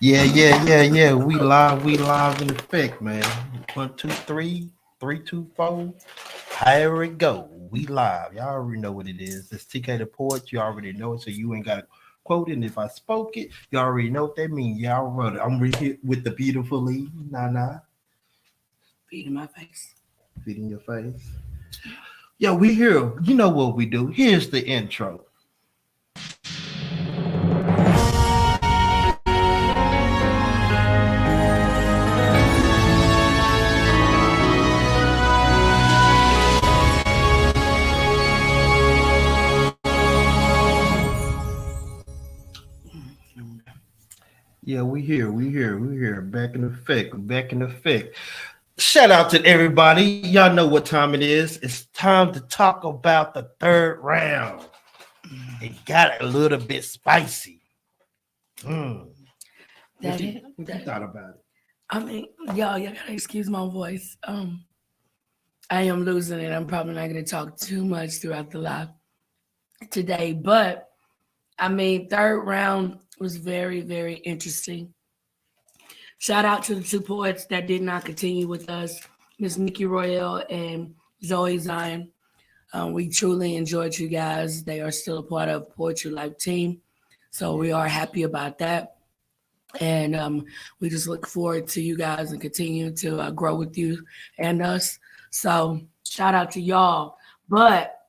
Yeah. We live in effect, man. 1, 2, 3, 3, 2, 4. Here it go. We live. Y'all already know what it is. It's TK the Poet. You already know it, so you ain't got to quote it. And if I spoke it, you already know what that means. Y'all wrote it. I'm right here with the beautiful Lee, Nana, Feeding my face. feeding your face. Yeah, we here. You know what we do. Here's the intro. Yeah, we here. Back in effect. Back in effect. Shout out to everybody. Y'all know what time it is. It's time to talk about the third round. It got a little bit spicy. Mm. What That you it. what you thought about it? I mean, y'all gotta excuse my voice. I am losing it. I'm probably not gonna talk too much throughout the live today, but I mean, third round was very, very interesting. Shout out to the two poets that did not continue with us, Miss Nikki Royale and Zoe Zion. We truly enjoyed you guys. They are still a part of Poetry Life team, so we are happy about that. And we just look forward to you guys and continue to grow with you and us. So shout out to y'all. But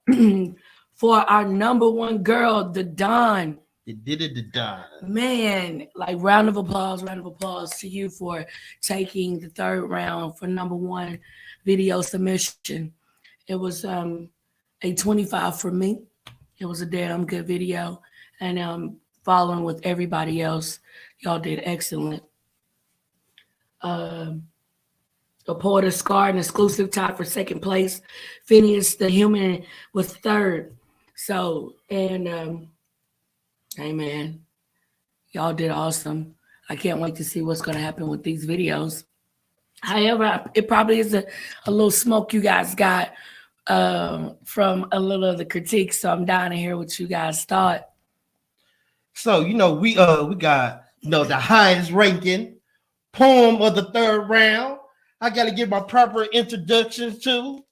for our number one girl, the Don, It did it to die. man, like round of applause to you for taking the third round for number one video submission. It was a 25 for me. It was a damn good video. And following with everybody else, y'all did excellent. Um, a Porter Scar, an exclusive tie for second place. Phineas the Human was third. So, and hey man, y'all did awesome. I can't wait to see what's going to happen with these videos. However, it probably is a little smoke you guys got from a little of the critiques. So I'm dying to hear what you guys thought. So we got the highest ranking poem of the third round. I gotta give my proper introductions to.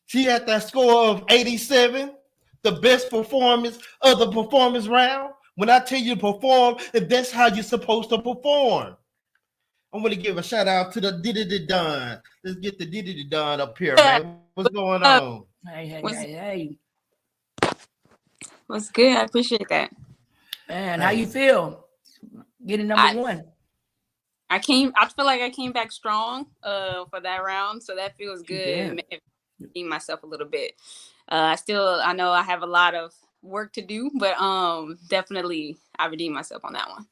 She had that score of 87, the best performance of the performance round. When I tell you to perform, that's how you're supposed to perform. I'm gonna give a shout out to the Diddy Don. Let's get the Diddy Don up here, Yeah, man. What's going uh, on? what's Hey. what's good? I appreciate that. Man, how Hey, you feel? Getting number I one. I feel like I came back strong for that round, so that feels You good. It did. made me redeem myself a little bit. I know I have a lot of work to do, but definitely I redeemed myself on that one.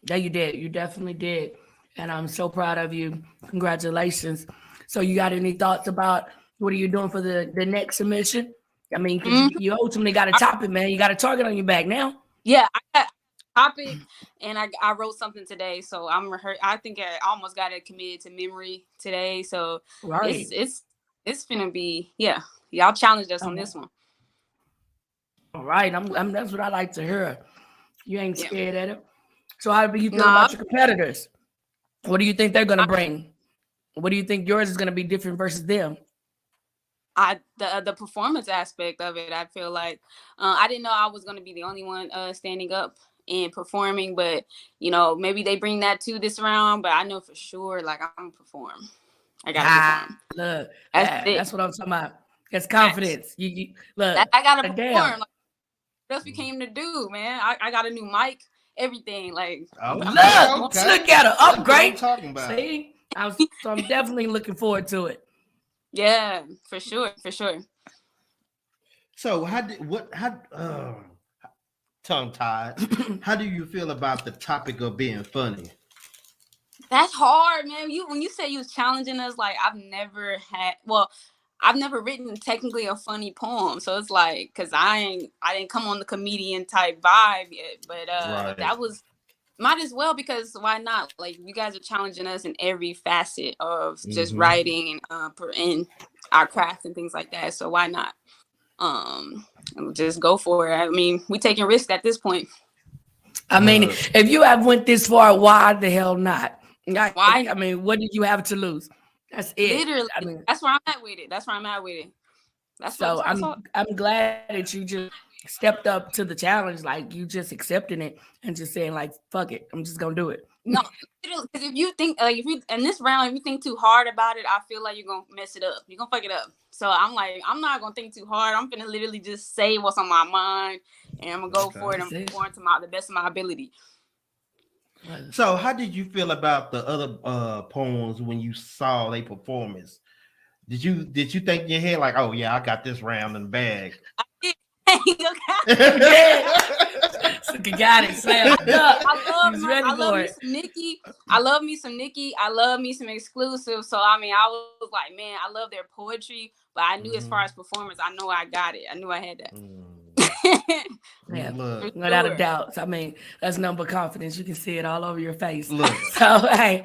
Yeah, you did. You definitely did. And I'm so proud of you. Congratulations. So you got any thoughts about what are you doing for the next submission? I mean, because Mhm. you ultimately got to top it, man. You got a target on your back now. Yeah, I got a topic, and I wrote something today, so I think I almost got it committed to memory today. So it's Right. it's it's gonna be, yeah. Y'all challenged us on Um, this one. all right. That's what I like to hear. You ain't Yeah. scared at it. So how do you feel Nah, about your competitors? What do you think they're gonna bring? What do you think yours is gonna be different versus them? the performance aspect of it, I feel like I didn't know I was going to be the only one standing up and performing, but maybe they bring that to this round. But I know for sure, like, I'm gonna perform. I gotta Ah, perform. look, That's it. that's what I'm talking about. It's Facts. confidence. You That look, I gotta damn. perform. Like, what else we came to do, man? I got a new mic, everything. Like, I'm gonna Okay, Look, perform. okay. look at her That's what I'm upgrade. talking about. See, so I'm definitely looking forward to it. Yeah, for sure, for sure. So tongue tied? How do you feel about the topic of being funny? That's hard, man. When you say you was challenging us, like, I've never written technically a funny poem, so it's like, cause I didn't come on the comedian type vibe yet, but Right. that was might as well, because why not? Like, you guys are challenging us in every facet of just Mm-hmm. writing and our craft and things like that. So why not? Just go for it. I mean, we taking risks at this point. I mean, if you have went this far, why the hell not? Why? I mean, what did you have to lose? That's it. Literally, I mean, that's where I'm at with it. That's where I'm at with it. so I'm glad that you just stepped up to the challenge, like you just accepting it and just saying like, fuck it, I'm just gonna do it. No, because if you think like if you in this round, if you think too hard about it, I feel like you're gonna mess it up. You're gonna fuck it up. So I'm like, I'm not gonna think too hard. I'm gonna literally just say what's on my mind, and I'm gonna go for it and perform to the best of my ability. So, how did you feel about the other poems when you saw their performance? Did you think in your head like, oh yeah, I got this round in the bag? I did. So you got it. I love me some Nicki. I love me some Nicki. I love me some Exclusive. So I mean, I was like, man, I love their poetry, but I knew as far as performance, I know I got it. I knew I had that. Yeah, without a doubt. I mean, that's number confidence. You can see it all over your face. Look. So hey.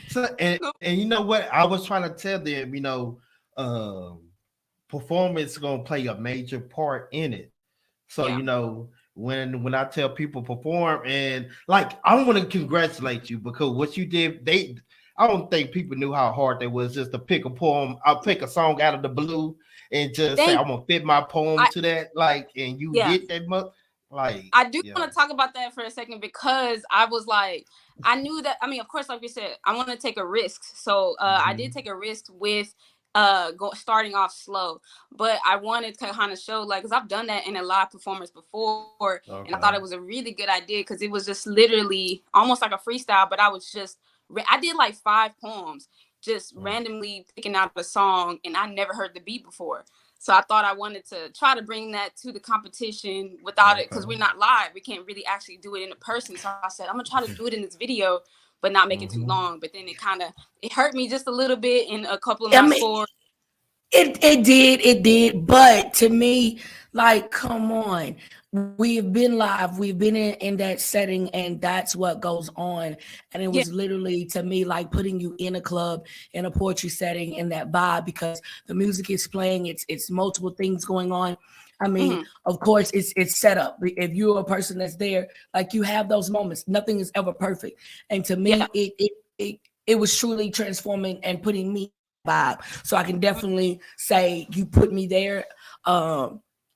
So and you know what? I was trying to tell them, you know, performance is gonna play a major part in it. So you know, when I tell people perform, and like I want to congratulate you because what you did, I don't think people knew how hard that was just to pick a poem. I'll pick a song out of the blue and just say I'm gonna fit my poem to that. Like, and you did that much. Like, I do want to talk about that for a second because I was like, I knew that. I mean, of course, like we said, I want to take a risk. So I did take a risk with starting off slow, but I wanted to kind of show, like, because I've done that in a live performance before, and I thought it was a really good idea because it was just literally almost like a freestyle, but I was just I did like 5 poems, just randomly picking out a song, and I never heard the beat before. So I thought I wanted to try to bring that to the competition without it, because we're not live. We can't really actually do it in person. So I said, I'm gonna try to do it in this video, but not make it too long. But then it hurt me just a little bit in a couple of my scores. It did. But to me, like, come on. We've been live. We've been in that setting, and that's what goes on. And it was literally, to me, like putting you in a club, in a poetry setting, in that vibe, because the music is playing. It's multiple things going on. I mean, of course, it's set up. If you're a person that's there, like, you have those moments. Nothing is ever perfect. And to me, it was truly transforming and putting me vibe. So I can definitely say you put me there.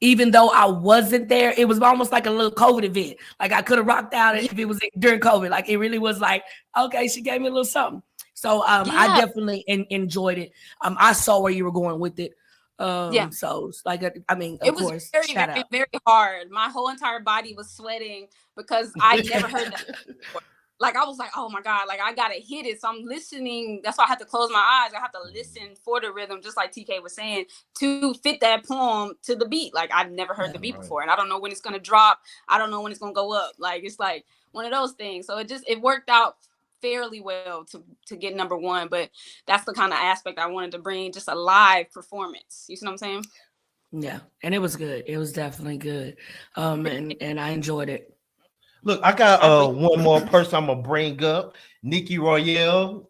Even though I wasn't there, it was almost like a little COVID event. Like, I could have rocked out if it was during COVID. Like, it really was like, okay, she gave me a little something. So I definitely enjoyed it. I saw where you were going with it. So like, I mean, of course, very, very hard. My whole entire body was sweating because I never heard that before. Like, I was like, oh my God, like, I gotta hit it. So I'm listening. That's why I have to close my eyes. I have to listen for the rhythm, just like TK was saying, to fit that poem to the beat. Like, I've never heard the beat before, and I don't know when it's gonna drop. I don't know when it's gonna go up. Like, it's like one of those things. So it worked out fairly well to get number 1. But that's the kind of aspect I wanted to bring, just a live performance. You see what I'm saying? Yeah, and it was good. It was definitely good. And I enjoyed it. Look, I got one more person I'm gonna bring up, Nikki Royale.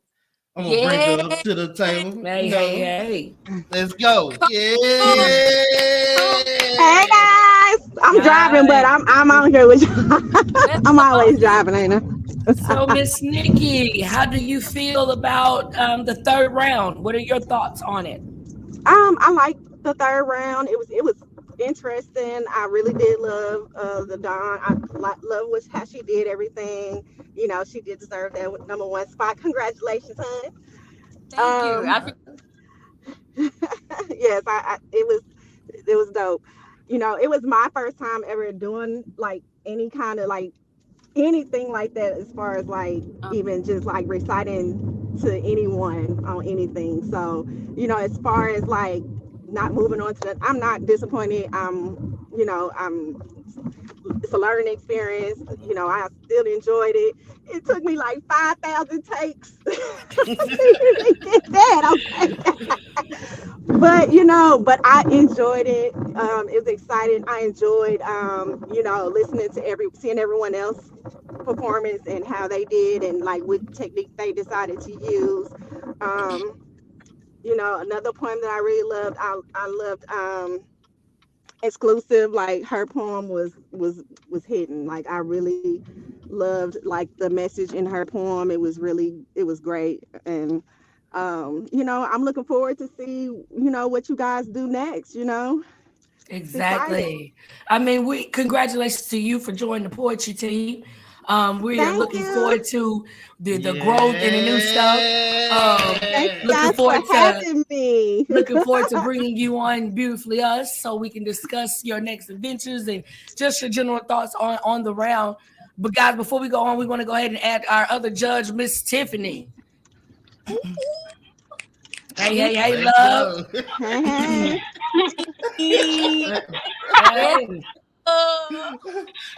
I'm gonna bring her up to the table. Hey. Let's go. Yeah. Hey guys, I'm driving, but I'm out here with you. I'm always driving, ain't I? So, Miss Nikki, how do you feel about the 3rd round? What are your thoughts on it? I like the 3rd round. It was interesting. I really did love the Dawn. I love how she did everything. You know, she did deserve that number 1 spot. Congratulations, honey. Thank you. Yes, it was dope. You know, it was my first time ever doing like any kind of like anything like that, as far as like even just like reciting to anyone on anything. So, you know, as far as like not moving on to that, I'm not disappointed. It's a learning experience. You know, I still enjoyed it. It took me like 5,000 takes to get that. Okay. But I enjoyed it. It was exciting. I enjoyed, listening to seeing everyone else performance and how they did and like what technique they decided to use. Another poem that I really loved, I loved exclusive. Like her poem was hidden. Like I really loved like the message in her poem. It was great. And I'm looking forward to see, what you guys do next, It's exciting. Exactly. I mean, we congratulations to you for joining the poetry team. We are Thank looking you. forward to the growth and the new stuff. Thank you Looking guys for forward to having me. looking forward to bringing you on Beautifully Us so we can discuss your next adventures and just your general thoughts on the round. But guys, before we go on, we want to go ahead and add our other judge, Miss Tiffany. Hey, love. Hey. Hey.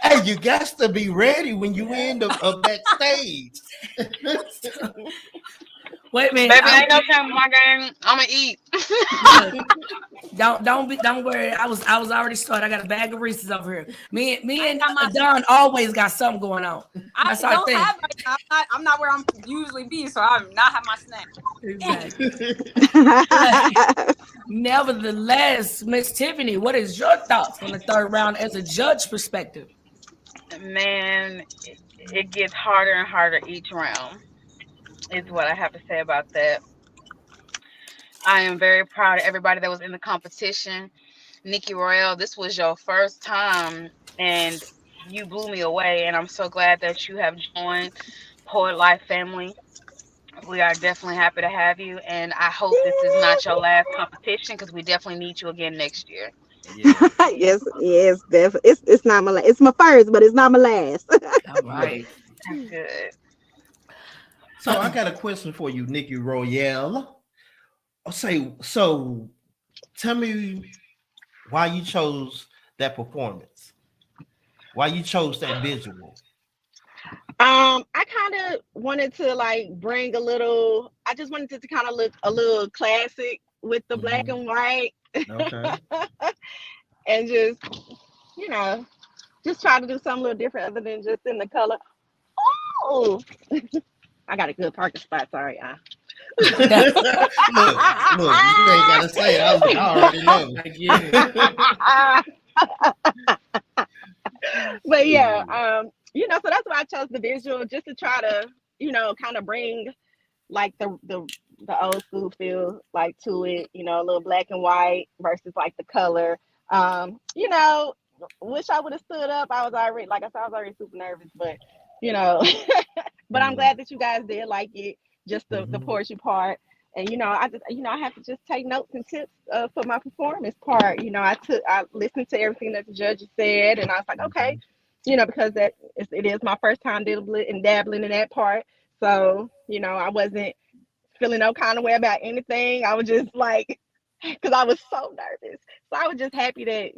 Hey, you got to be ready when you end up backstage. Wait a minute. Baby, ain't no time in my game. I'ma eat. Don't worry. I was already started. I got a bag of Reese's over here. Me and Don always got something going on. I That's our don't thing. have right. I'm not where I'm usually be, so I'm not have my snack. Exactly. Nevertheless, Miss Tiffany, what is your thoughts on the third round as a judge perspective? Man, it gets harder and harder each round, is what I have to say about that. I am very proud of everybody that was in the competition. Nikki Royale, this was your first time, and you blew me away, and I'm so glad that you have joined Poet Life family. We are definitely happy to have you, and I hope this is not your last competition because we definitely need you again next year. Yeah. yes, definitely. It's not my last. It's my first, but it's not my last. All right. That's good. So I got a question for you, Nikki Royale. So tell me why you chose that performance. Why you chose that visual. I kind of wanted to like bring I just wanted it to kind of look a little classic with the black and white. Okay. And just, just try to do something a little different other than just in the color. Oh, I got a good parking spot. Sorry. look, you ain't gotta say it. I already know. But yeah, so that's why I chose the visual, just to try to, kind of bring like the old school feel like to it, a little black and white versus like the color. Wish I would have stood up. I was already super nervous, but but I'm glad that you guys did like it, just the poetry part. And I have to just take notes and tips for my performance part. I listened to everything that the judges said, and I was like, okay, because it is my first time dabbling in that part. So I wasn't feeling no kind of way about anything. I was just like, because I was so nervous. So I was just happy that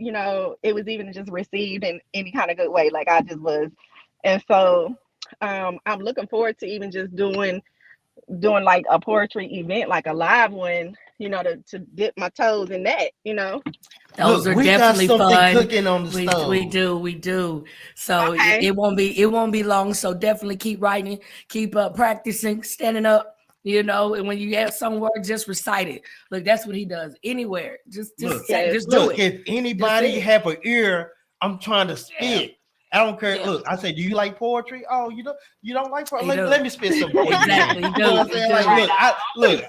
it was even just received in any kind of good way, like I just was. And so I'm looking forward to even just doing like a poetry event, like a live one, to dip my toes in that, Those Look, are definitely got something fun. Cooking on the stove. We do. So Okay. it won't be long. So definitely keep writing, keep practicing, standing up. And when you have some word, just recite it. Look, that's what he does. Anywhere, just do it. If anybody have an ear, I'm trying to spit. I don't care. Yeah. Look, I say, do you like poetry? Oh, you don't like poetry? He do. Let me spit some poetry. Exactly, he You know what I'm do. saying? Like,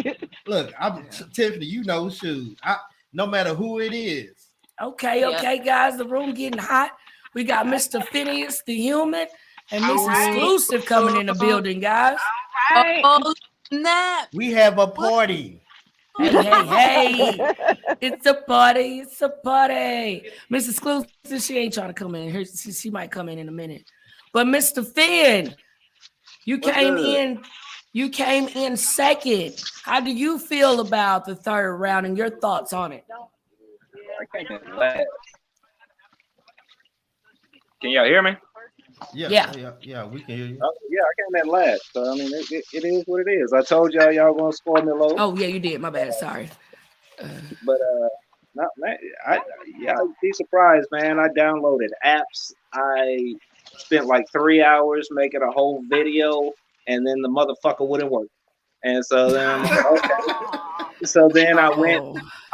He look, I'm Tiffany. Shoes. No matter who it is. Okay, guys, the room getting hot. We got Mr. Phineas, the human, and Miss Exclusive coming in the building, guys. Oh, snap. We have a party. Hey. It's a party. Miss Exclusive, she ain't trying to come in. She might come in a minute. But Mr. Finn, you came in second. How do you feel about the third round and your thoughts on it? Can y'all hear me? Yeah, we can hear you. Yeah, I came in last. So I mean, it is what it is. I told y'all gonna score me low. Oh yeah, you did. My bad. Sorry. But not man. I'd be surprised, man. I downloaded apps. I spent like 3 hours making a whole video, and then the motherfucker wouldn't work. And so then, okay. So then I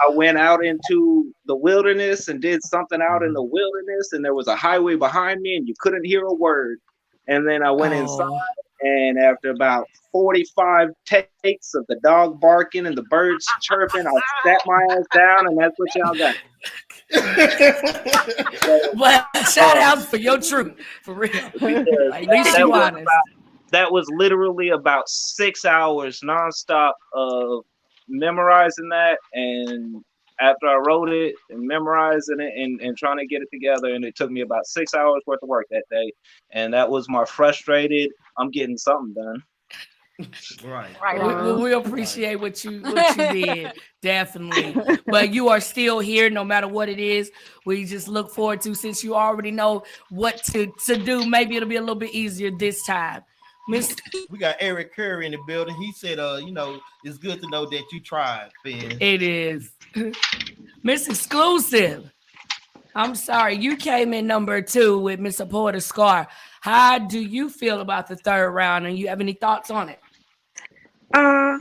Oh, went out into the wilderness and did something out in the wilderness, and there was a highway behind me, and you couldn't hear a word. And then I went inside, oh. and after about 45 takes of the dog barking and the birds chirping, I sat my ass down, and that's what y'all got. Well, shout out for your truth, for real. Because At least that you was honest. that was literally about 6 hours nonstop of memorizing that, and after I wrote it and memorizing it and trying to get it together, and it took me about 6 hours worth of work that day, and that was my frustrated, I'm getting something done. Right. Right Well, on. we appreciate what you did, definitely. But you are still here, no matter what it is. We just look forward to, since you already know what to do. Maybe it'll be a little bit easier this time, Miss. We got Eric Curry in the building. He said, you know, it's good to know that you tried, Ben. It is Miss Exclusive. I'm sorry, you came in number 2 with Miss Porter Scar. How do you feel about the third round, and you have any thoughts on it? I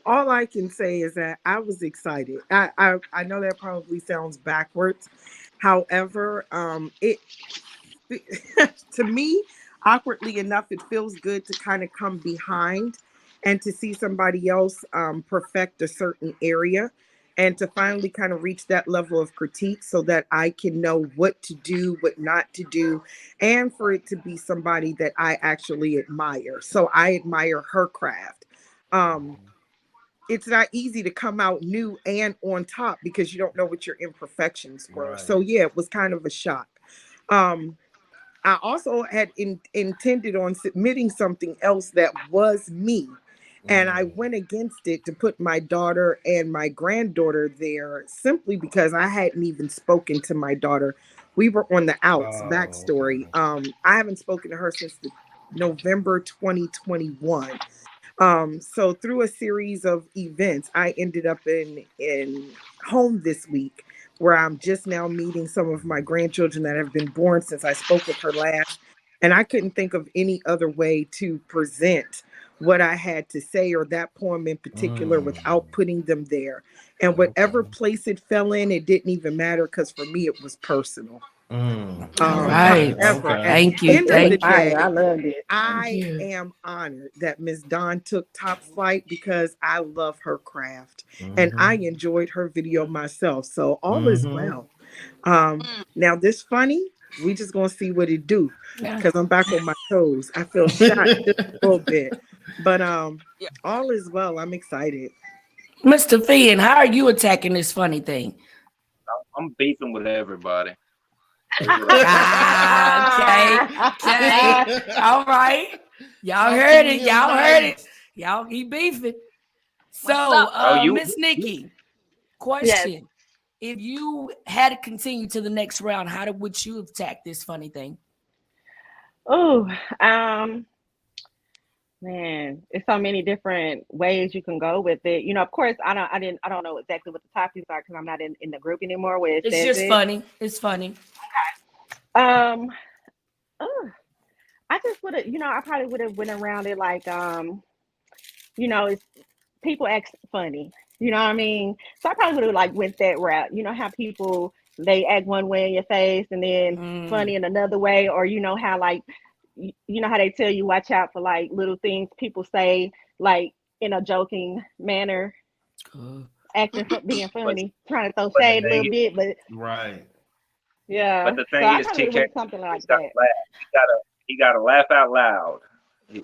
all I can say is that I was excited. I know that probably sounds backwards. However, it to me, awkwardly enough, it feels good to kind of come behind and to see somebody else perfect a certain area, and to finally kind of reach that level of critique so that I can know what to do, what not to do, and for it to be somebody that I actually admire. So I admire her craft. It's not easy to come out new and on top because you don't know what your imperfections were. Right. So yeah, it was kind of a shock. I also had intended on submitting something else that was me. And I went against it to put my daughter and my granddaughter there simply because I hadn't even spoken to my daughter. We were on the outs. Oh, Backstory. okay. I haven't spoken to her since November 2021. So through a series of events, I ended up in home this week, where I'm just now meeting some of my grandchildren that have been born since I spoke with her last. And I couldn't think of any other way to present what I had to say, or that poem in particular, without putting them there. And whatever place it fell in, it didn't even matter, because for me, it was personal. All right. However, Okay. at Thank the you. end of the Thank you. day, I loved it. I you. am honored that Miss Dawn took top flight because I love her craft and I enjoyed her video myself. So all is well. Now this funny, we just gonna see what it do, because I'm back on my toes. I feel shot just a little bit, but all is well. I'm excited. Mr. Finn, how are you attacking this funny thing? I'm beefing with everybody. Okay. All right. Y'all heard it. Y'all heard it. Y'all keep beefing. So, Miss Nikki, question. If you had to continue to the next round, how would you attack this funny thing? Oh, man, it's so many different ways you can go with it. You know, of course, I don't know exactly what the topics are because I'm not in the group anymore. Where It's just funny. It's funny. I just would have, I probably would have went around it like, it's people act funny. You know what I mean? So I probably would have like went that route. You know how people, they act one way in your face and then funny in another way, or how like, how they tell you watch out for like little things people say like in a joking manner, acting being funny, trying to throw shade a little bit, but right. Yeah. But the thing is, TK, something like that. He gotta laugh out loud.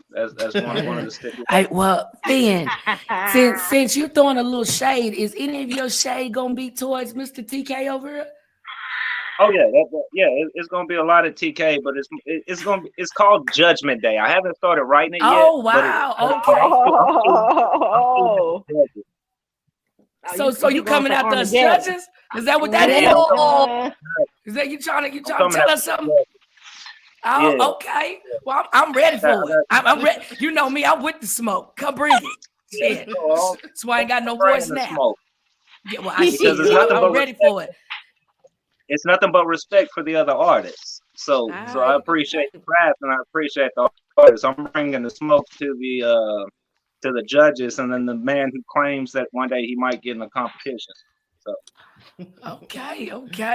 That's one of the stipulations. Well, Finn, since you're throwing a little shade, is any of your shade gonna be towards Mr. TK over here? Oh yeah, it's gonna be a lot of TK, but it's called Judgment Day. I haven't started writing it yet. Oh wow, okay. So you coming after us judges? Is that what that is? Is that you trying to tell us something? Oh, yeah. Okay. Well, I'm ready for it. I'm ready. You know me. I'm with the smoke. Come bring it. Shit. So I ain't got no voice now. Yeah, well, I'm ready for it. It's nothing but respect for the other artists. So I appreciate the craft and I appreciate the artists. I'm bringing the smoke to to the judges, and then the man who claims that one day he might get in a competition. So Okay,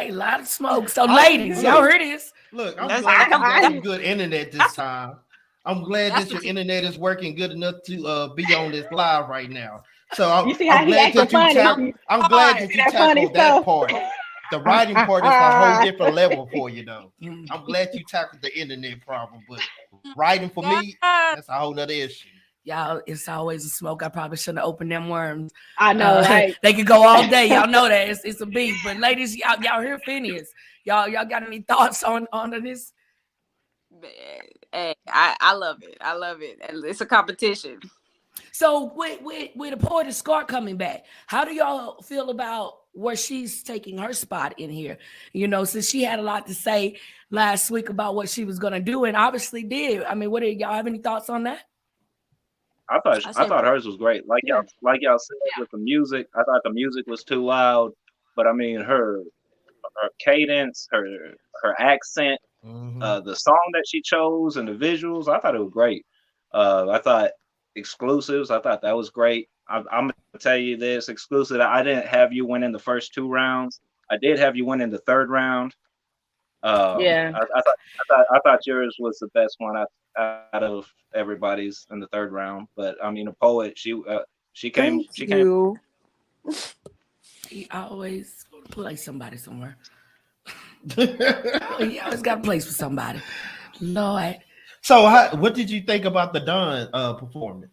a lot of smoke. So, ladies, y'all heard this. Look, I'm That's- glad you got I- some good internet this time. I'm glad That's that your what you- internet is working good enough to be on this live right now. So I'm, You see how I'm he glad acting that you funny? tackled. I'm glad that you That funny tackled that stuff. part. The writing part is a whole different level for you, though. Mm. I'm glad you tackled the internet problem, but writing for me, Yeah. that's a whole nother issue. Y'all, it's always a smoke. I probably shouldn't have opened them worms. I know, right? They could go all day. Y'all know that it's a beef. But ladies, y'all hear Phineas. Y'all got any thoughts on this? Hey, I love it. I love it. And it's a competition. So with the Porter Scott coming back, how do y'all feel about where she's taking her spot in here? You know, since she had a lot to say last week about what she was gonna do, and obviously did. I mean, what do y'all have any thoughts on that? I thought hers was great. Like Yeah. y'all said with the music, I thought the music was too loud, but I mean her cadence, her accent, the song that she chose, and the visuals, I thought it was great. I thought exclusives, I thought that was great. I'm gonna tell you this exclusive. I didn't have you win in the first 2 rounds. I did have you win in the 3rd round. Yeah. I thought yours was the best one out of everybody's in the 3rd round. But I mean, the poet, she came. Thank She came. you. He always gonna play somebody somewhere. He always got a place for somebody. Lord. So, what did you think about the Dawn performance?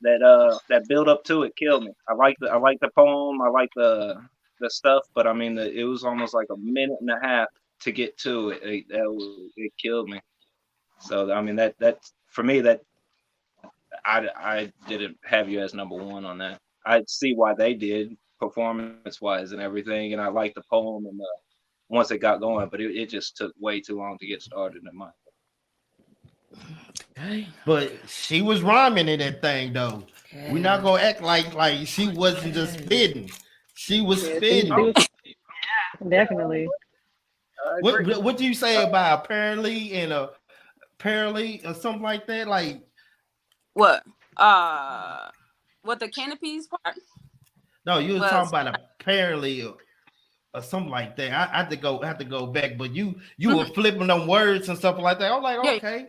That build up to it killed me. I like the poem. I like the stuff, but I mean, it was almost like a minute and a half to get to it. It killed me. So I mean, that for me, that I didn't have you as number 1 on that. I see why they did performance wise and everything, and I like the poem and once it got going, but it just took way too long to get started in my. Okay. But she was rhyming in that thing, though. We're not gonna act like she wasn't just spitting. She was spitting. Definitely. What do you say about apparently and apparently or something like that? Like What? What the canopies part? no, you were Was- talking about apparently or something like that. I have to go back, but you were flipping them words and stuff like that. I'm like, Yeah. okay,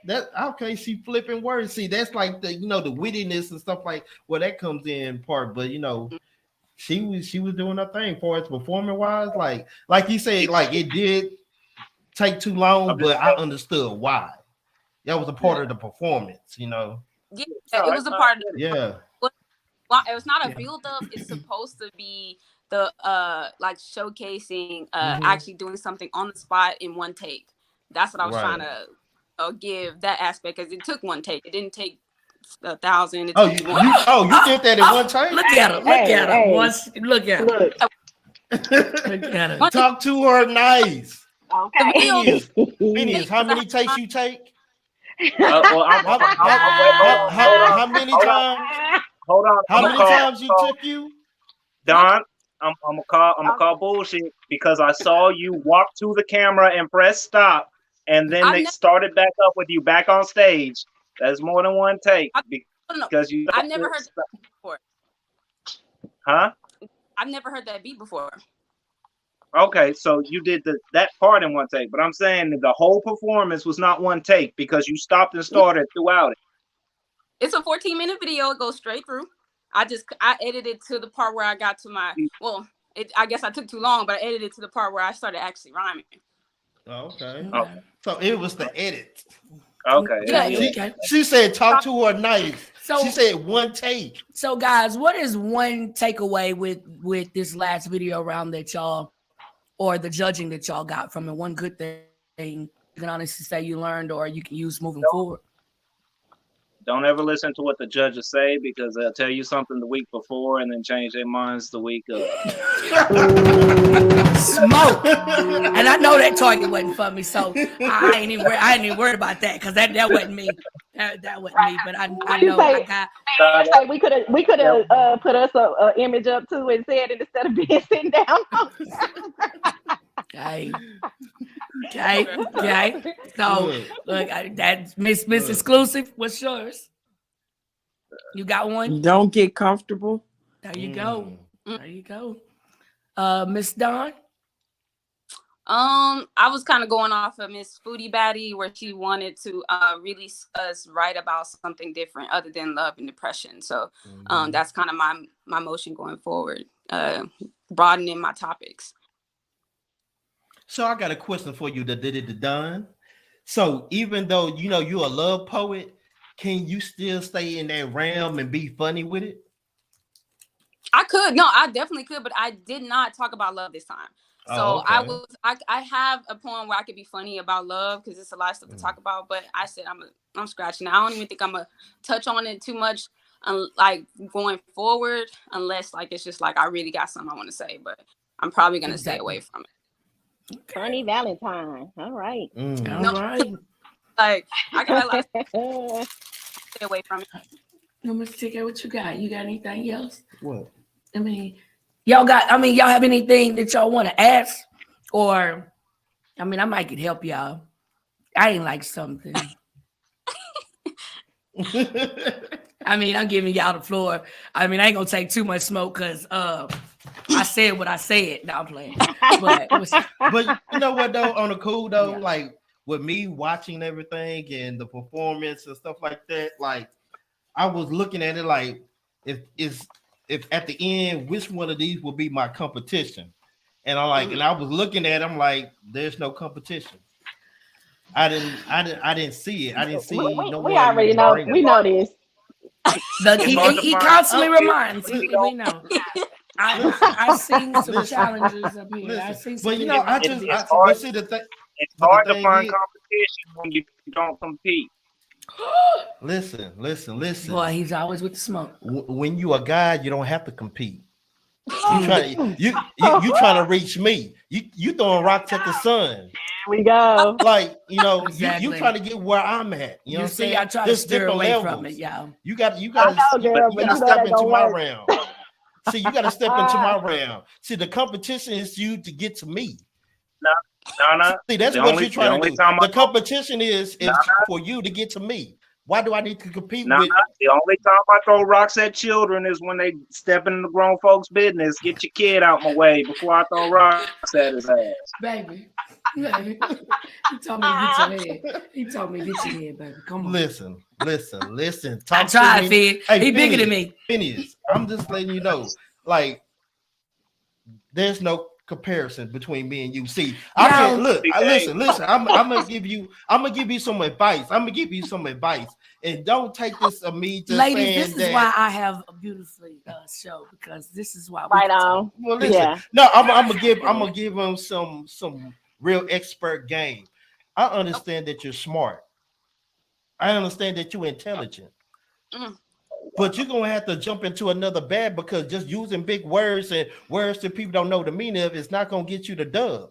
that okay. She flipping words. See, that's like the the wittiness and stuff like where that comes in part. But she was doing her thing for us performing wise. Like you said, like it did take too long, but I understood why. That was a part of the performance, Yeah, it was a part of Yeah. Well, it was not a Yeah. build up. It's supposed to be the like showcasing Mhm. actually doing something on the spot in one take. That's what I was Right. trying to give that aspect, because it took one take. It didn't take 1,000. It Oh, took you one. did that in one take? Look at her. Look Hey, at her. hey. Once, look at her. Look. Look at her. Talk to her nice. Okay. Phineas, how many takes you take? Well, How many times? hold on. How I'm many gonna call- times you took you? Don, I'm gonna call bullshit because I saw you walk to the camera and press stop, and then I've they never- started back up with you back on stage. That's more than one take No, because you. I've never heard that before. Huh? I've never heard that beat before. Okay, so you did that part in one take, but I'm saying that the whole performance was not one take because you stopped and started throughout it. It's a 14-minute video. It goes straight through. I edited to the part where I got to my I guess I took too long, but I edited to the part where I started actually rhyming. Okay. Oh. So it was the edit. Okay. Yeah, Okay. She said talk to her nice. So, She said one take. so guys, what is one takeaway with this last video round that y'all, or the judging that y'all got from it? One good thing you can honestly say you learned or you can use moving forward. Don't ever listen to what the judges say because they'll tell you something the week before and then change their minds the week of. Smoke. And I know that target wasn't for me, so I ain't even worried about that because that wasn't me. That wasn't me. But I know I got. Like we could have put us a image up too and said it instead of being sitting down. Hey, Okay. Okay. So look, that's Miss Look. Exclusive. What's yours? You got one? Don't get comfortable. There you go. Mm. There you go. Miss Dawn. I was kind of going off of Miss Foodie Baddie, where she wanted to really us write about something different other than love and depression. So that's kind of my motion going forward, broadening my topics. So I got a question for you that did it done. So even though you know you're a love poet, can you still stay in that realm and be funny with it? I could. No, I definitely could, but I did not talk about love this time. So I have a poem where I could be funny about love because it's a lot of stuff to talk about. But I said I'm scratching it. I don't even think I'm gonna touch on it too much, like going forward, unless like it's just like I really got something I want to say. But I'm probably gonna stay away from it. Funny Valentine. All right. All right. Like I got like stay away from it. No, Miss TK, what you got? You got anything else? What? I mean, y'all have anything that y'all want to ask? Or, I mean, I might could help y'all. I ain't like something. I mean, I'm giving y'all the floor. I mean, I ain't gonna take too much smoke because I said what I said. No, I'm playing. But you know what though, on the cool though, like with me watching everything and the performance and stuff like that, like I was looking at it like if at the end, which one of these will be my competition? And I'm like, and I was looking at them like there's no competition. I didn't see it. I didn't see we no we one already know. bring it. We know this. He constantly reminds. We know. I've seen some challenges up here. I've seen some. But you know, but see the thing. It's hard to find competition when you don't compete. Listen. Boy, he's always with the smoke. When you a guy, you don't have to compete. You trying to reach me. You throwing rocks at the sun. Here we go. Like, you know, Exactly. you trying to get where I'm at. You know what I'm see, saying? I try to There's steer different away levels. from it, y'all. You got I know, girl, but you know step that into don't my work. round. See, you got to step into my round. See, the competition is you to get to me. No. See, that's what you're trying to do. The competition is for you to get to me. Why do I need to compete with? The only time I throw rocks at children is when they step into the grown folks' business. Get your kid out my way before I throw rocks at his ass. Baby. He told me to get your head. He told me to get your head, baby. Come on. Listen. I Talk tried, to me. Fid. He bigger than me. Phineas, I'm just letting you know, like, there's no comparison between me and you. See, I can't look. Listen. I'm gonna give you some advice. And don't take this of me just Ladies, saying this is that. why I have a beautifully show, because this is why. Right on. Well, listen. Yeah. No, I'm gonna give them some real expert game. I understand that you're smart. I understand that you're intelligent. But you're gonna have to jump into another bag, because just using big words and words that people don't know the meaning of is not gonna get you the dub.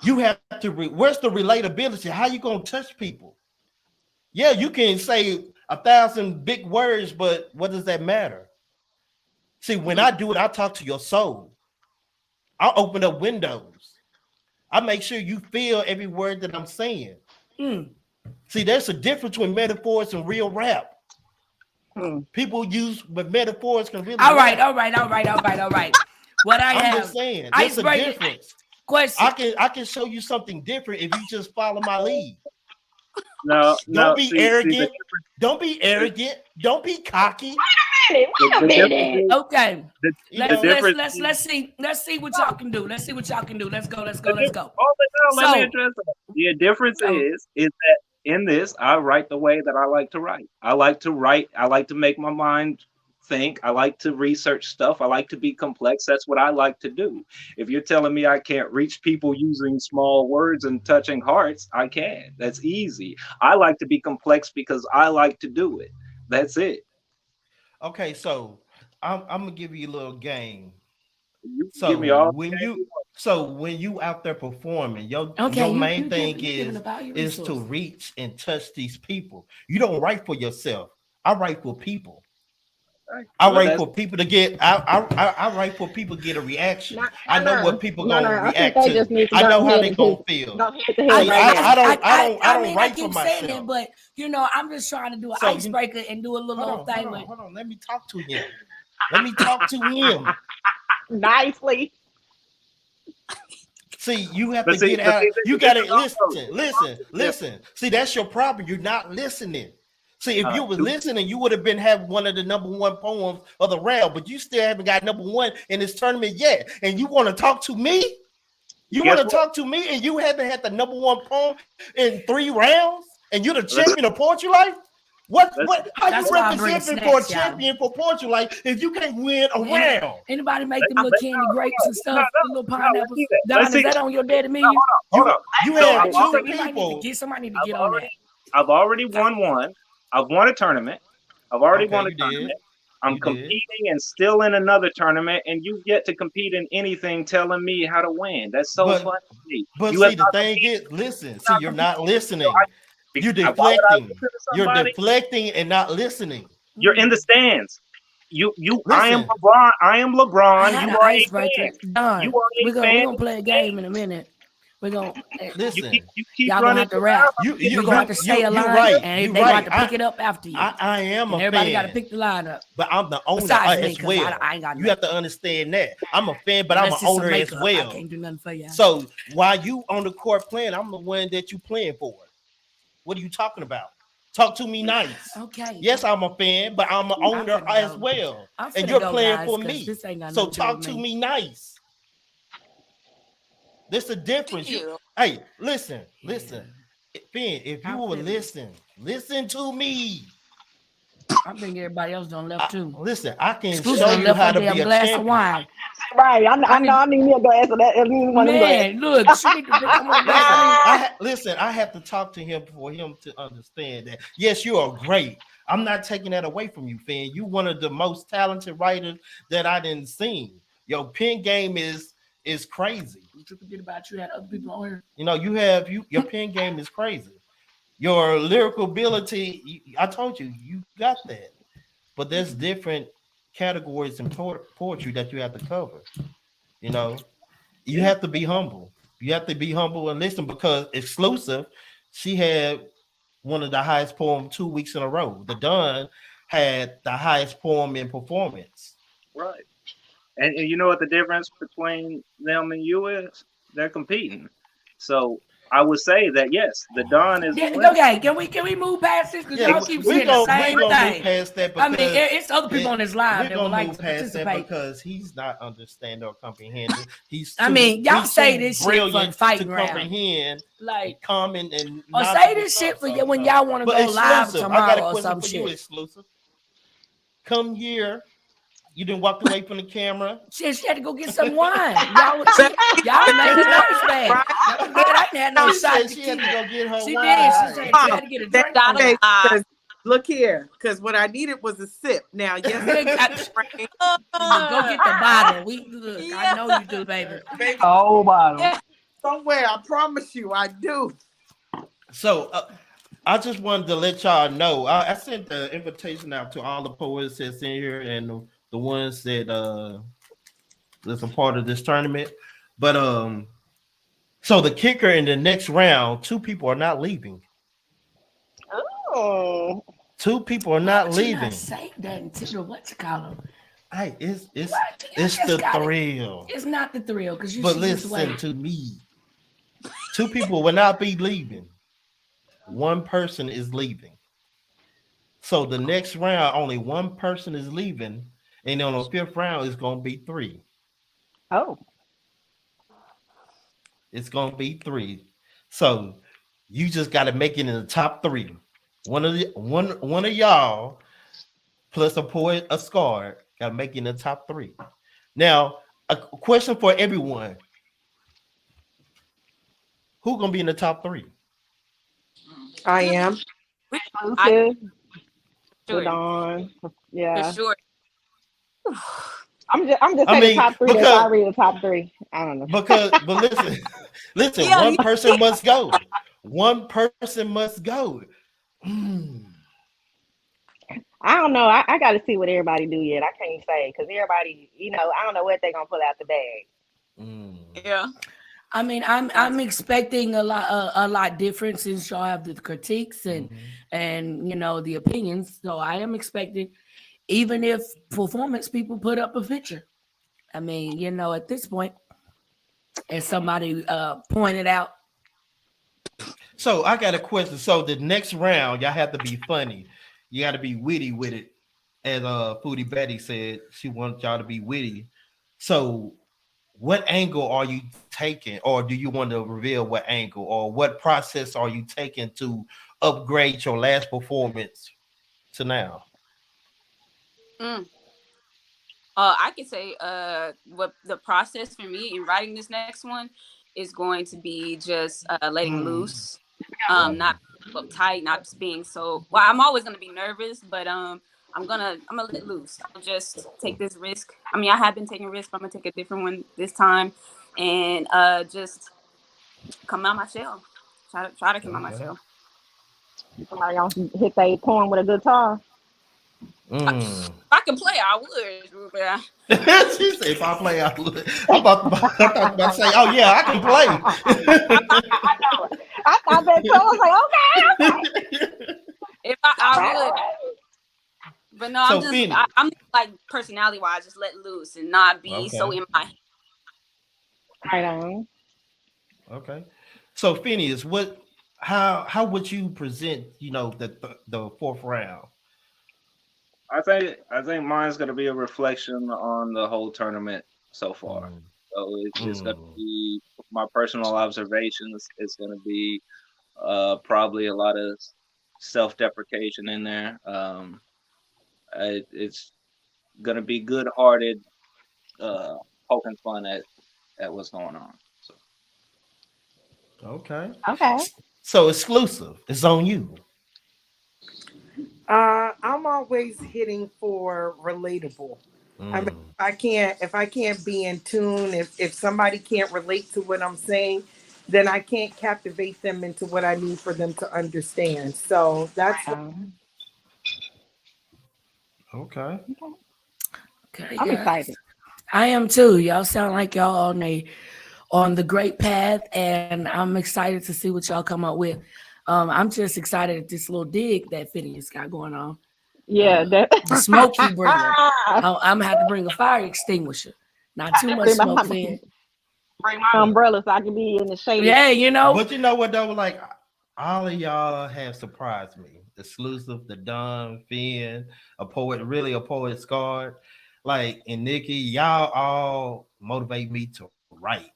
You have to. Where's the relatability? How you gonna touch people? Yeah, you can say 1,000 big words, but what does that matter? See, when I do it, I talk to your soul. I open up windows. I make sure you feel every word that I'm saying. See, there's a difference between metaphors and real rap. People use, but metaphors can really. All right. What I'm just saying, there's a difference. Question. I can show you something different if you just follow my lead. Don't be arrogant. Don't be arrogant. Don't be cocky. Wait a minute. Okay. Let's see what y'all can do. Let's go. Let me address that. The difference is that in this, I write the way that I like to write. I like to make my mind think. I like to research stuff. I like to be complex. That's what I like to do. If you're telling me I can't reach people using small words and touching hearts, I can. That's easy. I like to be complex because I like to do it. That's it. Okay, so I'm gonna give you a little game. So give me all when you out there performing, your main thing is to reach and touch these people. You don't write for yourself. I write for people. I Well, write that's for people to get. I write for people to get a reaction. I know what people no, gonna I think react they to. just need to I go know how ahead they and gonna just feel. go head to I, head See, right now. I don't mean, I write for keep saying myself. it, but you know, I'm just trying to do an So you, icebreaker and do a little thing with. hold on. Let me talk to him. Let me talk to him. Nicely. See, you have but to see, get out. You this gotta is also listen. See, that's your problem. You're not listening. See, if you was you- listening, you would have been having one of the #1 poems of the round, but you still haven't got #1 in this tournament yet. And you want to talk to me? You want Guess to what? talk to me, and you haven't had the #1 poem in 3 rounds, and you're the champion of Poetry Life? What? How That's you why I bring representing for a snacks, y'all. champion for Poetry Life if you can't win a Any- round? Anybody make them little candy grapes and stuff, the little let's pineapples? see that. Don, Let's is see that that. on your daddy menu? Hold on. You So had I've 2 already- people. Somebody need to get on that. I've already won one. I've won a tournament. I've already Okay, won a you did. tournament. I'm You did. competing and still in another tournament, and you've yet to compete in anything telling me how to win. That's so But- funny to me. But You see, have the not thing competed. is, listen. See, you're not listening. You're Why would I deflecting. listen to You're somebody? deflecting and not listening. You're in the stands. I am Listen. LeBron. I am I LeBron. had You an are a icebreaker. fan. Don, You are a we're fan. gonna play a game in a minute. We're gonna Listen. You keep y'all gonna running have to rap. You You're gonna have to say a line, right. and You're they gonna have right. to pick it up after you. I am and a everybody fan, got to pick the line up. but I'm the owner Besides me, as 'cause well. I ain't got You have to understand that I'm a fan, but I'm an owner as I well. can't do nothing for you. So while you on the court playing, I'm the one that you playing for. What are you talking about? Talk to me nice. Okay. Yes, I'm a fan, but I'm an owner finna as go. well. I'm And finna you're go, playing guys, for 'cause me. this ain't got So nothing to do talk with to me. me nice. There's a difference. Thank you. Hey, listen. Finn, if you I would feel you. listen to me. I think everybody else done left too. Listen, I can Exclusive show done you left how a to damn be a glass of champion. wine. Right. I know I need me a glass of that. I need one of them glasses. Man, look, she need to come on glass. Listen, I have to talk to him for him to understand that. Yes, you are great. I'm not taking that away from you, Finn. You one of the most talented writers that I didn't seen. Your pen game is crazy. What you forget about you had other people on here. You know, your pen game is crazy. Your lyrical ability, I told you, you got that. But there's different categories in poetry that you have to cover. You know, you have to be humble. You have to be humble and listen, because Exclusive, she had one of the highest poem 2 weeks in a row. The Don had the highest poem in performance. Right. And you know what the difference between them and you is? They're competing. So I would say that yes, the Don is. Yeah, okay, can we move past this? Because y'all keep saying the same move thing. past that. I mean, it's other people on this live that would like to past that participate. because he's not understanding or comprehending. He's I mean, y'all he's say too this shit for the brilliant fighting to round. comprehend, Like, comment, and or not say to this stuff, shit for so, you when you know. y'all want to But go live Exclusive, I got a tomorrow or question some for you, shit. Exclusive. Come here. You didn't walk away from the camera. Shit, she had to go get some wine. Y'all made it nice, man. I didn't have no She shot said to she had to go get her She wine. did. She said she had to get a drink. Got Okay, him. 'cause look here, because what I needed was a sip. Now, yes, Go get the bottle. Look, I know you do, baby. baby, Oh, bottom. Yeah. somewhere. I promise you, I do. So I just wanted to let y'all know. I sent the invitation out to all the poets that's in here and the ones that that's a part of this tournament. But so the kicker in the next round, 2 people are not leaving. Oh. 2 people are not But you leaving. not say that until the what you call them. Hey, it's You it's just the gotta- thrill. It's not the thrill because you But should just listen wait. to me. 2 people will not be leaving. 1 person is leaving. So the next round, only 1 person is leaving, and on the 5th round, it's gonna be 3. Oh. It's gonna be 3. So you just got to make it in the top 3. One of y'all plus a poet, a scar, got to make it in the top 3. Now, a question for everyone: who gonna be in the top 3? I am. Exclusive. Sure. Dawn. For Yeah. sure. I'm just I saying mean, top 3. That's because- already the top 3. I don't know. But listen, Yeah, one person must go. One person must go. I don't know. I got to see what everybody do yet. I can't say because everybody, I don't know what they're gonna pull out the bag. Mm. Yeah. I mean, I'm expecting a lot different since y'all have the critiques and the opinions. So I am expecting, even if performance people put up a picture. I mean, at this point, as somebody pointed out. So I got a question. So the next round, y'all have to be funny. You got to be witty with it. As Foodie Betty said, she wants y'all to be witty. So what angle are you taking, or do you want to reveal what angle, or what process are you taking to upgrade your last performance to now? I could say what the process for me in writing this next one is going to be just letting loose, not uptight, not just being so. Well, I'm always gonna be nervous, but I'm gonna let loose. I'll just take this risk. I mean, I have been taking risks, but I'm gonna take a different one this time, and just come out my shell. Try to come out my shell. Somebody else hit that poem with a guitar. If I can play, I would. She said, "If I play, I would." I thought about to say, "Oh yeah, I can play." I know it. I thought that too. I was like, okay. If I would, but no, So, I'm like personality wise, just let loose and not be so in my head. Right on. Okay. So Phineas, how would you present, the fourth round? I think mine's gonna be a reflection on the whole tournament so far. So it's gonna be my personal observations. It's gonna be probably a lot of self-deprecation in there. It's gonna be good-hearted, poking fun at what's going on. So. Okay. Okay. So exclusive. It's on you. I'm always hitting for relatable. I mean, if I can't be in tune, if somebody can't relate to what I'm saying, then I can't captivate them into what I need for them to understand. So that's okay. I'm excited. I am too. Y'all sound like y'all on the great path, and I'm excited to see what y'all come up with. I'm just excited at this little dig that Phineas got going on. Yeah, the smoke he bringing. I'm gonna have to bring a fire extinguisher. Not too much smoke in. Bring my umbrella so I can be in the shade. Yeah, But you know what though? Like all of y'all have surprised me. Exclusive, the Don, Finn, a poet scarred. Like, and Nikki, y'all all motivate me to write.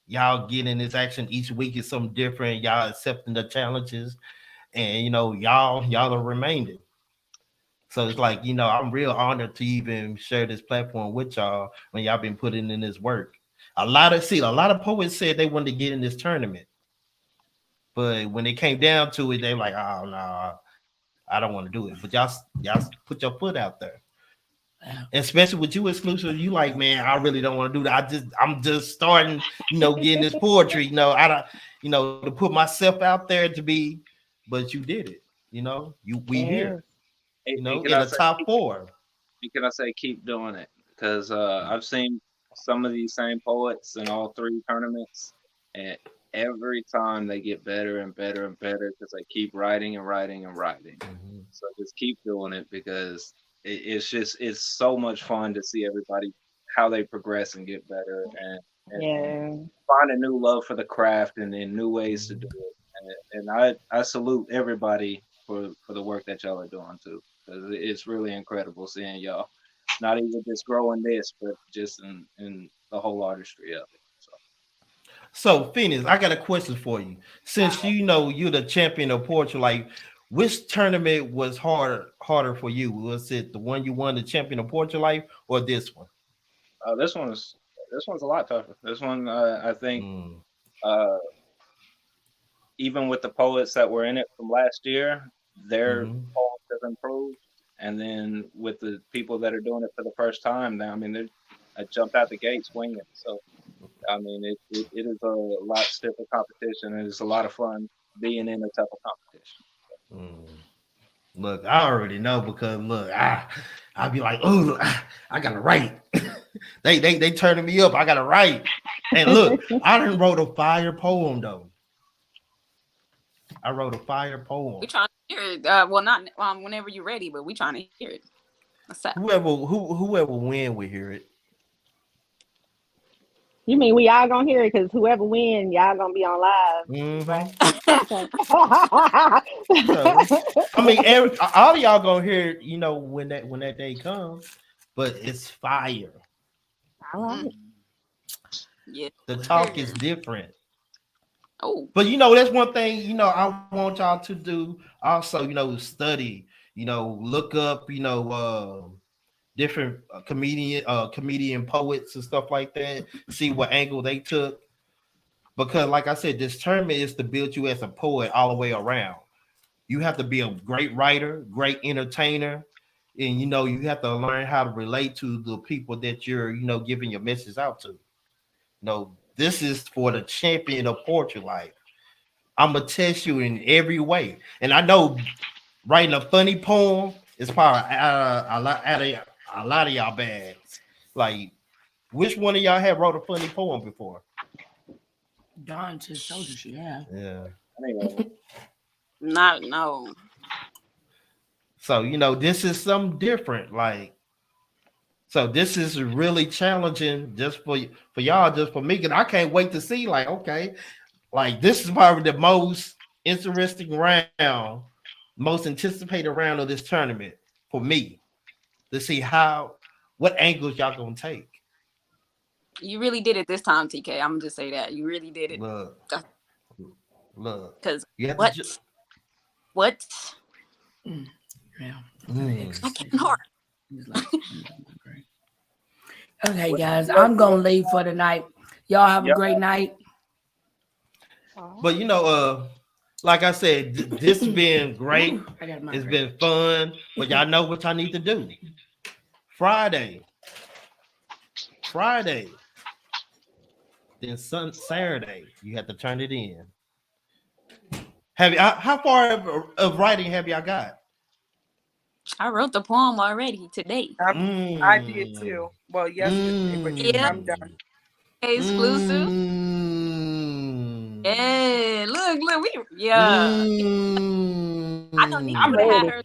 Y'all getting this action each week is something different. Y'all accepting the challenges, and y'all are remaining. So it's like, I'm real honored to even share this platform with y'all when y'all been putting in this work. A lot of poets said they wanted to get in this tournament, but when it came down to it, they like, oh no, I don't want to do it. But y'all put your foot out there. Especially with you exclusive, you like, man, I really don't want to do that. I'm just starting, getting this poetry. I don't, to put myself out there to be, but you did it. We here. In the top 4. Can I say keep doing it? Because I've seen some of these same poets in all 3 tournaments, and every time they get better and better and better because they keep writing and writing and writing. So just keep doing it because it's so much fun to see everybody how they progress and get better and find a new love for the craft and new ways to do it. And I salute everybody for the work that y'all are doing too. It's really incredible seeing y'all not even just growing this, but just in the whole artistry of it. So Phoenix, I got a question for you. Since you're the champion of poetry, like which tournament was harder for you? Was it the one you won the champion of poetry life or this one? This one's a lot tougher. This one, I think, even with the poets that were in it from last year, their poems have improved. And then with the people that are doing it for the first time, now, I mean, I jumped out the gate swinging. So, I mean, it is a lot stiffer competition, and it's a lot of fun being in a tougher competition. Look, I already know because look, I be like, oh, I gotta write. they turning me up. I gotta write. And look, I done wrote a fire poem though. I wrote a fire poem. We trying to hear it. Well, not whenever you're ready, but we trying to hear it. What's up? Whoever win will hear it. You mean we all gonna hear it? Because whoever win, y'all gonna be on live, Mhm. right? So, I mean, all of y'all gonna hear it, you know, when that day comes. But it's fire. All right. Yeah. The talk is different. Oh, But you know, that's one thing, you know, I want y'all to do also, you know, study, you know, look up, you know, different comedian poets and stuff like that, see what angle they took. Because like I said, this tournament is to build you as a poet all the way around. You have to be a great writer, great entertainer, and you know, you have to learn how to relate to the people that you're, you know, giving your message out to. You know, this is for the champion of poetry life. I'm gonna test you in every way. And I know writing a funny poem is probably a lot of y'all bags. Like, which one of y'all have wrote a funny poem before? Dawn just told you she have. Yeah. no. So you know, this is something different. Like, so this is really challenging just for y'all, just for me, because I can't wait to see. Like, okay, like this is probably the most interesting round, most anticipated round of this tournament for me to see what angles y'all gonna take. You really did it this time, TK. I'm gonna just say that you really did it. Look. Because You have what? to What? Yeah. I can't hard. Okay, guys, I'm gonna leave for the night. Y'all have a great night. But you know, like I said, this has been great. It's been fun. But y'all know what y'all need to do. Friday. Then Saturday, you have to turn it in. How far of writing have y'all got? I wrote the poem already today. I did too. Well, yesterday, but Yeah. I'm done. Exclusive. Yeah, look, I know Nikki I'm would have had ready. her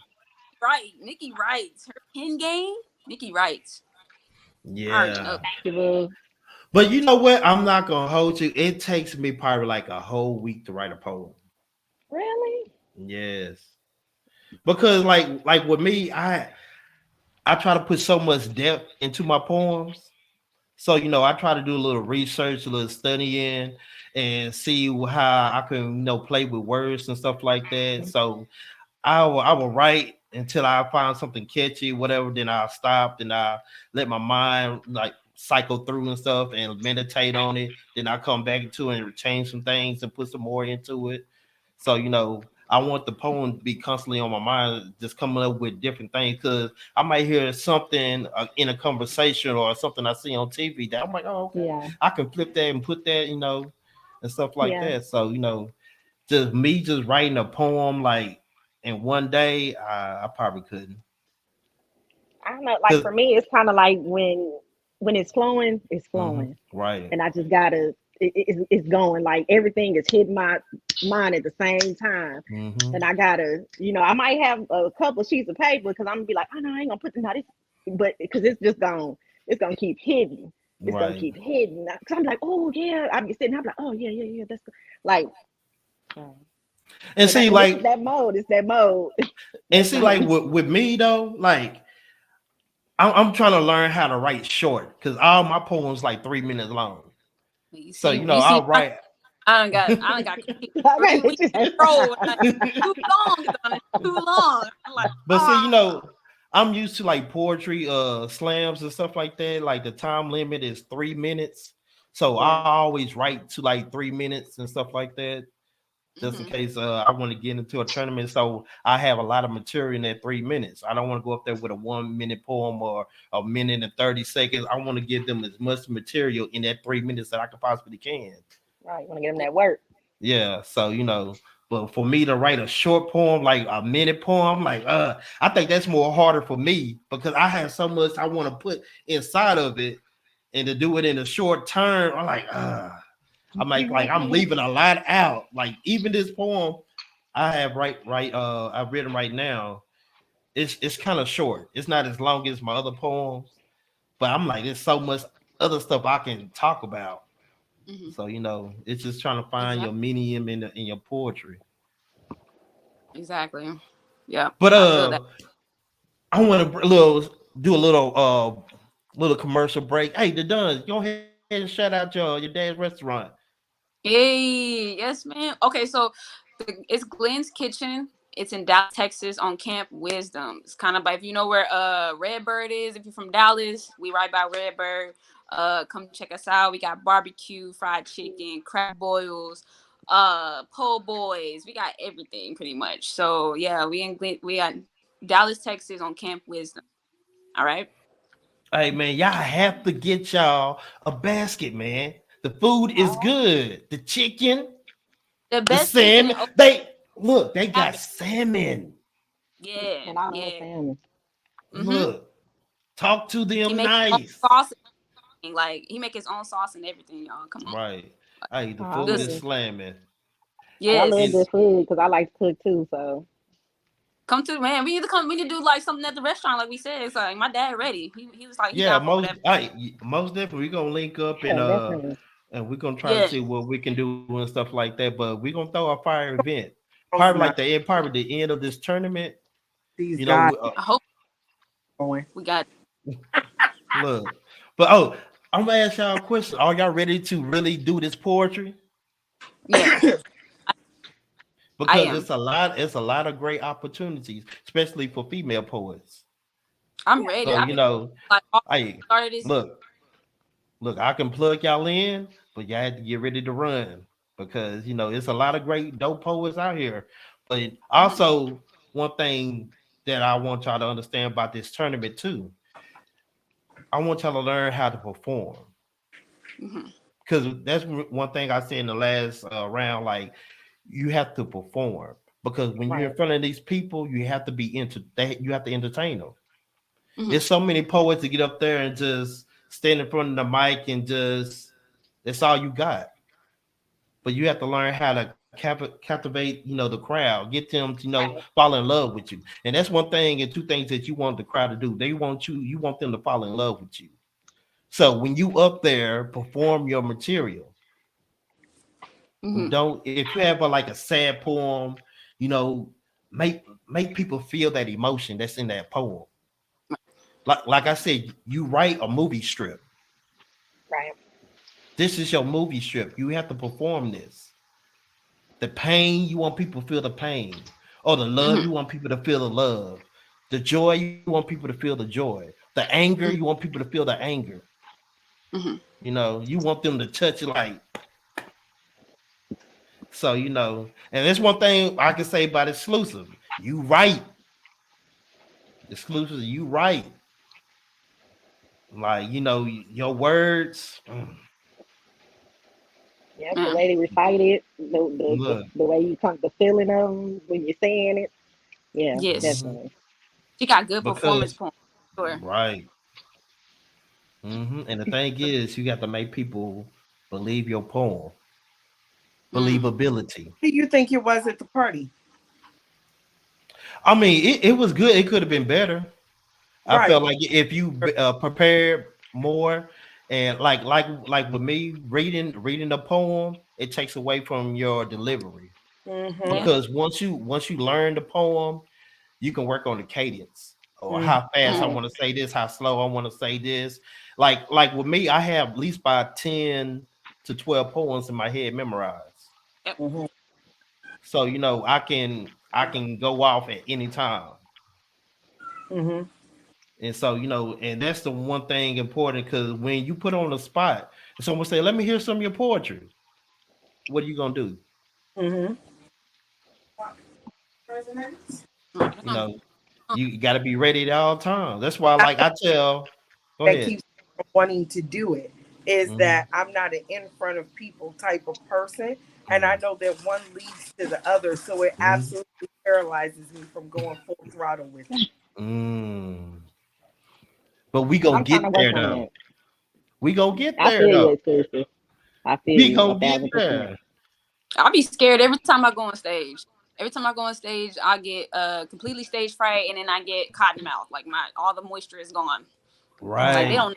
right. Nikki writes her pen game. Nikki writes. Yeah. Well, But you know what? I'm not gonna hold you. It takes me probably like a whole week to write a poem. really? Yes. Because like with me, I try to put so much depth into my poems. So you know, I try to do a little research, a little studying, and see how I can, you know, play with words and stuff like that. So I will write until I find something catchy, whatever. Then I'll stop. Then I let my mind like cycle through and stuff and meditate on it. Then I come back into it and change some things and put some more into it. So you know, I want the poem to be constantly on my mind, just coming up with different things, because I might hear something in a conversation or something I see on TV that I'm like, oh, okay, Yeah. I can flip that and put that, you know, and stuff like Yeah. that. So you know, just writing a poem like in one day, I probably couldn't. I don't know. Like for me, it's kind of like when it's flowing, it's flowing, right? and I just gotta. It's going like everything is hitting my mind at the same time, and I gotta, you know, I might have a couple sheets of paper because I'm gonna be like, oh no, I ain't gonna put this, but because it's just gonna keep hitting. It's gonna keep hitting. Cause I'm like, oh yeah, I'm sitting. I'm like, oh yeah, that's good. Like. And see, like it's that mode. It's that mode. And see, like with me though, like I'm trying to learn how to write short because all my poems like 3 minutes long. So you know, I'll write. I don't got too long. Like, but see, you know, I'm used to like poetry, slams and stuff like that. Like the time limit is 3 minutes, so I always write to like 3 minutes and stuff like that, just in case I want to get into a tournament. So I have a lot of material in that 3 minutes. I don't want to go up there with a 1 minute poem or a minute and 30 seconds. I want to give them as much material in that 3 minutes that I could possibly can. Right, you want to get them that work. Yeah, so you know, But for me to write a short poem, like a minute poem, like I think that's more harder for me because I have so much I want to put inside of it, and to do it in a short term, I'm like I'm like I'm leaving a lot out. Like even this poem I have I've written right now, it's kind of short. It's not as long as my other poems, but I'm like there's so much other stuff I can talk about. Mhm. So it's just trying to find your medium in your poetry. Exactly. Yeah. But I feel that. I want to do a little commercial break. Hey, the Duns, go ahead and shout out your dad's restaurant. Hey, yes, man. Okay, so it's Glenn's Kitchen. It's in Dallas, Texas, on Camp Wisdom. It's kind of by if you know where Redbird is. If you're from Dallas, we right by Redbird. Come check us out. We got barbecue, fried chicken, crab boils, po' boys. We got everything pretty much. So yeah, we got Dallas, Texas, on Camp Wisdom. All right. Hey man, y'all have to get y'all a basket, man. The food is good. The chicken, The the best chicken in salmon. They got salmon. Yeah, And I love yeah. salmon. Mm-hmm. Look, talk to He them makes his own nice. sauce. Like he make his own sauce and everything, y'all. Come on. Right. Hey, the I food love Good. is it. slamming. I Yes. love And good food because I like to cook too. So Come to man. We need to come. We need to do like something at the restaurant, like we said. It's like my dad ready. He was like he yeah, down for whatever. most definitely we're gonna link up yeah, definitely. and we're gonna try to Yeah. see what we can do and stuff like that. But we're gonna throw a fire event. Organize Probably the end of this tournament. these You guys know, I hope going. we got. look. But I'm gonna ask y'all a question. Are y'all ready to really do this poetry? Yeah, I Because am. it's a lot of great opportunities, especially for female poets. I'm ready. So I've been like hey, started this. look, I can plug y'all in, but y'all have to get ready to run because it's a lot of great dope poets out here. But also one thing that I want y'all to understand about this tournament too, I want y'all to learn how to perform. Mm-hmm. Because that's one thing I said in the last round. Like you have to perform because when you're Right. in front of these people, you have to you have to entertain them. Mm-hmm. There's so many poets to get up there and just stand in front of the mic and just that's all you got. But you have to learn how to captivate, the crowd, get them to, Right. fall in love with you. And that's one thing and two things that you want the crowd to do. You want them to fall in love with you. So when you up there, perform your material. Mm-hmm. Don't if you have like a sad poem, you know, make people feel that emotion that's in that poem. Like I said, you write a movie strip. Right. This is your movie strip. You have to perform this. The pain, you want people to feel the pain. Or the love, you want people to feel the love. The joy, you want people to feel the joy. The anger, you want people to feel the anger. Mm-hmm. You want them to touch it like. So, and that's one thing I can say about exclusive. You write. Exclusive, you write. Like, your words. Yeah, the way they recite it, the, Look. the way you come, the feeling of them when you're saying it. Yeah, Yes, definitely. she got good performance Because, points. Sure. right. And the thing is, you got to make people believe your poem. Believability. What do you think it was at the party? I mean, it was good. It could have been better. I Right. felt like if you prepared more, and like with me reading the poem, it takes away from your delivery. Mm-hmm. Yeah. Because once you learn the poem, you can work on the cadence or how fast I Right. want to say this, how slow I want to say this. Like with me, I have at least by 10 to 12 poems in my head memorized. Mm-hmm. So I can go off at any time. Mm-hmm. And so, and that's the one thing important because when you put on the spot, and someone say, "Let me hear some of your poetry," what are you gonna do? Mm-hmm. You got to be ready at all times. That's why, like I tell, go That ahead. keeps me from wanting to do it is Mhm. that I'm not an in front of people type of person. And I know that one leads to the other, so it absolutely paralyzes me from going full throttle with it. But we gonna I'm trying to get work there on though. it. We gonna get I there feel though. you, Susie. I feel We you gonna get 1,000%. there. I'll be scared every time I go on stage. Every time I go on stage, I get completely stage fright, and then I get cotton mouth. Like all the moisture is gone. Right. Like they don't.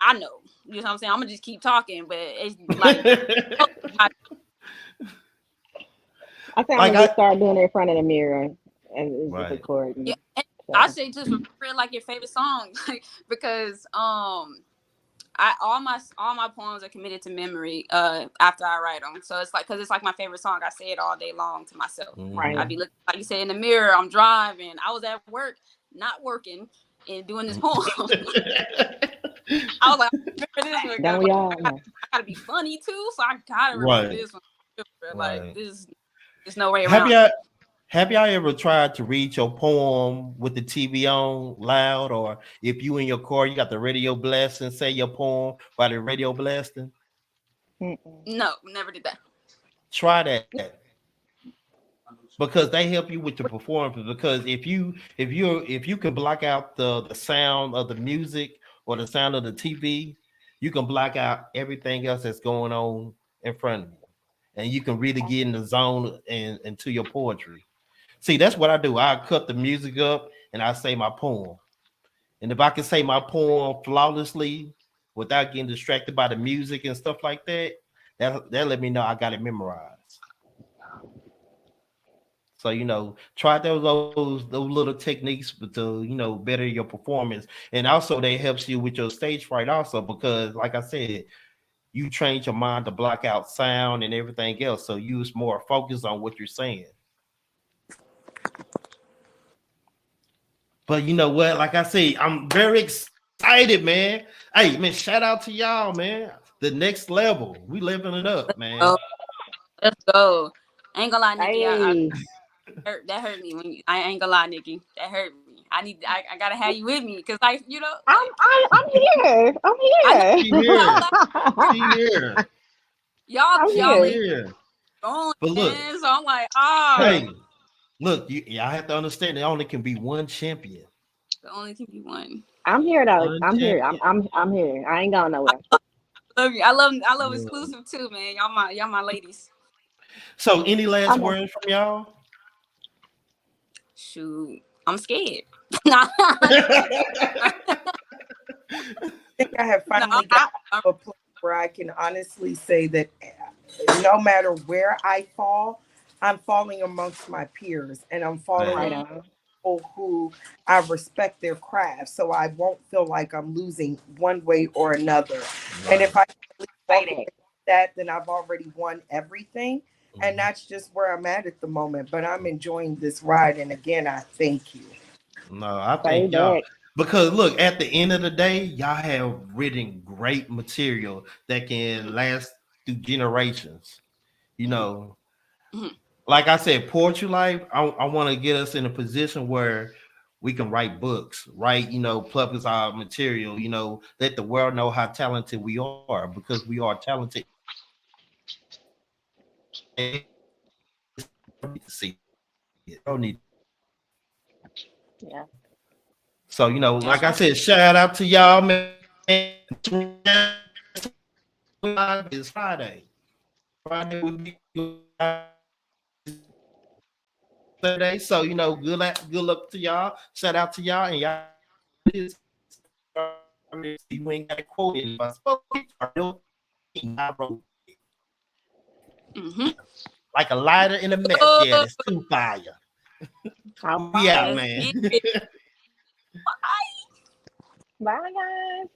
I know. You know what I'm saying? I'm gonna just keep talking, but it's like I think I'm Like gonna just start doing it in front of the mirror and Right. just recording. yeah. And So, I say just read like your favorite song, because all my poems are committed to memory after I write them. So it's like, because it's like my favorite song. I say it all day long to myself. right. I'd be looking, like you said, in the mirror. I'm driving. I was at work, not working, and doing this poem. I was like, I remember this one. Don't we all? I gotta be funny too, so I gotta Right. remember this one. Like Right. there's no way around. Have y'all ever tried to read your poem with the TV on loud, or if you in your car, you got the radio blasting, say your poem while the radio blasting? No, never did that. Try that, because they help you with your performance. Because if you can block out the sound of the music or the sound of the TV, you can block out everything else that's going on in front of you, and you can really get in the zone and into your poetry. See, that's what I do. I cut the music up and I say my poem. And if I can say my poem flawlessly without getting distracted by the music and stuff like that, that let me know I got it memorized. So, try those little techniques to, better your performance. And also they helps you with your stage fright also, because like I said, you train your mind to block out sound and everything else. So use more focus on what you're saying. But you know what? Like I said, I'm very excited, man. Hey, man, shout out to y'all, man. The next level. We living it up, man. Oh, let's go. I ain't gonna lie, Nikki. Hey, That hurt me when I ain't gonna lie, Nikki. That hurt me. I gotta have you with me, because I'm here. I'm here. She here. y'all I'm y'all here. ain't going, But look, man. So I'm like, hey, look, y'all have to understand there only can be one champion. the only thing you won. I'm here though. One I'm here. champion. I'm here. I ain't going nowhere. Love you. I love Yeah. exclusive too, man. Y'all my ladies. So any last I'm a- words from y'all? Shoot, I'm scared. Nah. I think I have finally got I'm- to a place where I can honestly say that no matter where I fall, I'm falling amongst my peers, and I'm falling Right amongst on. people who I respect their craft, so I won't feel like I'm losing one way or another. And if I can at least walk away with that, then I've already won everything. And that's just where I'm at the moment. But I'm enjoying this ride, and again, I thank you. No, I Stay think y'all, back. because look, at the end of the day, y'all have written great material that can last through generations. Mhm. Like I said, Poetry Life, I want to get us in a position where we can write books, publish our material, let the world know how talented we are, because we are talented. See it. Don't need. Yeah. So, like I said, shout out to y'all, man. It's Friday. Friday will be Saturday. So, good luck to y'all. Shout out to y'all. And y'all, you ain't got a quote in. If I spoke it, I wrote it. Like a lighter in a mess. Yeah, that's too fire. All We out, Let's man. get it. Bye, guys.